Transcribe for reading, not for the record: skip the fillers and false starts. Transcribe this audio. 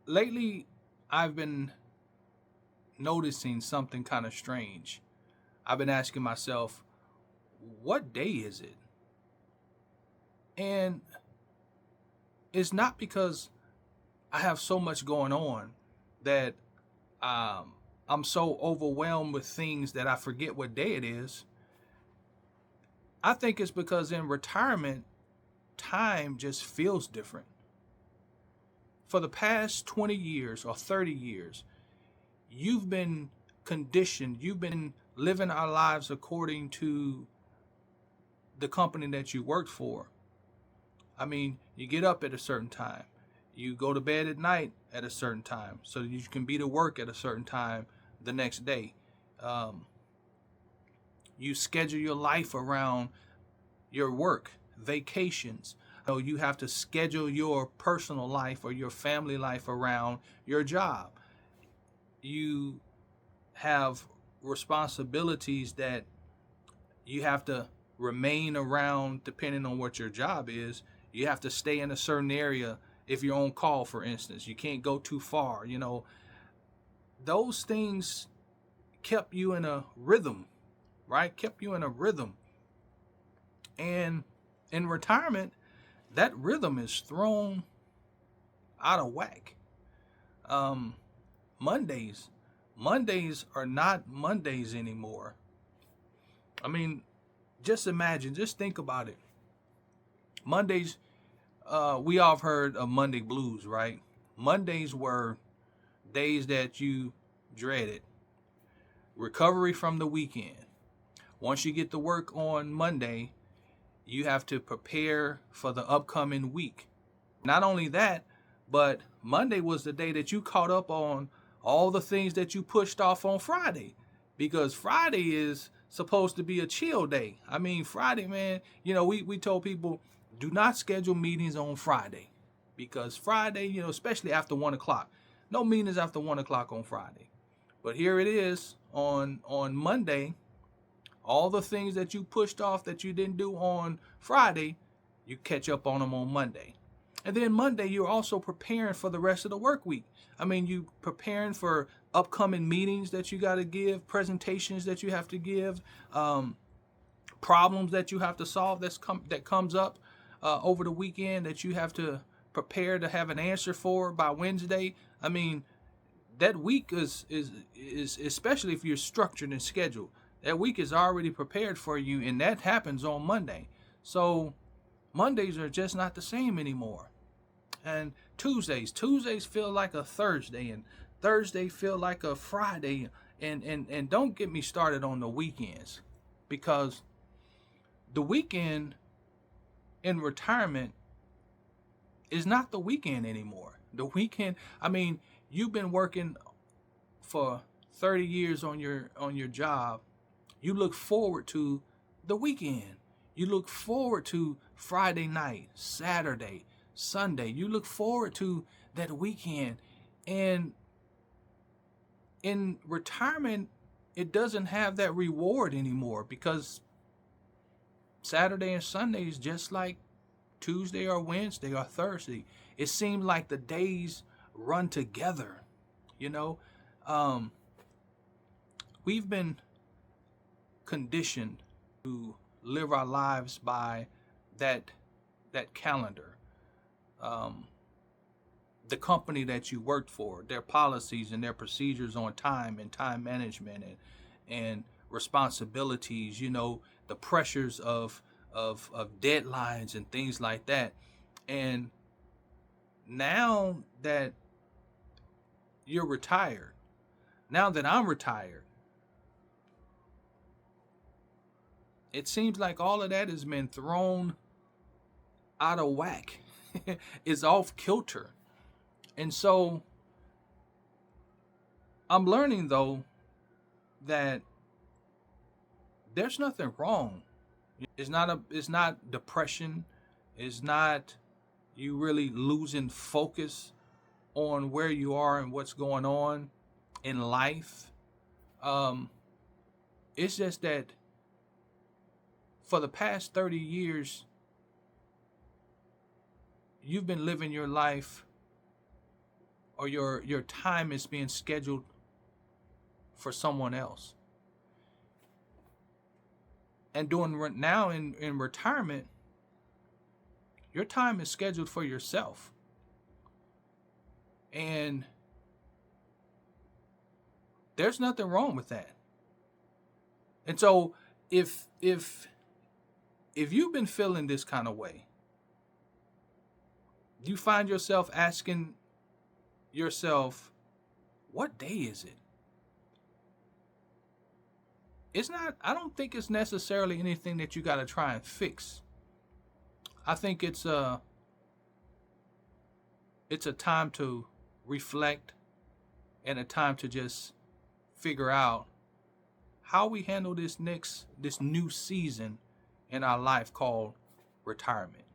Lately, I've been noticing something kind of strange. I've been asking myself, what day is it? And it's not because I have so much going on that um, I'm so overwhelmed with things that I forget what day it is. I think it's because in retirement, time just feels different. For the past 20 years or 30 years, you've been conditioned, you've been living our lives according to the company that you worked for. I mean, you get up at a certain time, you go to bed at night at a certain time, so you can be to work at a certain time the next day. Um, you schedule your life around your work, vacations. So you have to schedule your personal life or your family life around your job. You have responsibilities that you have to remain around depending on what your job is. You have to stay in a certain area if you're on call, for instance. You can't go too far. Those things kept you in a rhythm, right? Kept you in a rhythm. And in retirement, that rhythm is thrown out of whack. Um, Mondays, Mondays are not Mondays anymore. I mean, just imagine, just think about it. Mondays, we all have heard of Monday blues, right? Mondays were days that you dreaded. Recovery from the weekend. Once you get to work on Monday, you have to prepare for the upcoming week. Not only that, but Monday was the day that you caught up on all the things that you pushed off on Friday. Because Friday is supposed to be a chill day. I mean, Friday, man, we told people do not schedule meetings on Friday. Because Friday, especially after 1 o'clock, no meetings after 1 o'clock on Friday. But here it is on Monday, all the things that you pushed off that you didn't do on Friday, you catch up on them on Monday. And then Monday, you're also preparing for the rest of the work week. I mean, you preparing for upcoming meetings that you got to give, presentations that you have to give, problems that you have to solve that comes up over the weekend that you have to prepare to have an answer for by Wednesday. I mean, that week is especially if you're structured and scheduled. That week is already prepared for you, and that happens on Monday. So Mondays are just not the same anymore. And Tuesdays feel like a Thursday, and Thursday feel like a Friday. And don't get me started on the weekends, because the weekend in retirement is not the weekend anymore. The weekend, I mean, you've been working for 30 years on your job. You look forward to the weekend. You look forward to Friday night, Saturday, Sunday. You look forward to that weekend. And in retirement, it doesn't have that reward anymore, because Saturday and Sunday is just like Tuesday or Wednesday or Thursday. It seems like the days run together. You know, um, we've been conditioned to live our lives by that that calendar. Um, the company that you worked for, their policies and their procedures on time and time management and responsibilities. The pressures of deadlines and things like that. And now that you're retired, now that I'm retired, it seems like all of that has been thrown out of whack. It's off kilter. And so I'm learning, though, that there's nothing wrong. It's not depression. It's not you really losing focus on where you are and what's going on in life. Um, it's just that for the past 30 years, you've been living your life or your time is being scheduled for someone else. And now in retirement, your time is scheduled for yourself. And there's nothing wrong with that. And so if you've been feeling this kind of way, you find yourself asking yourself, what day is it? It's not, I don't think it's necessarily anything that you got to try and fix. I think it's a time to reflect and a time to just figure out how we handle this new season in our life called retirement.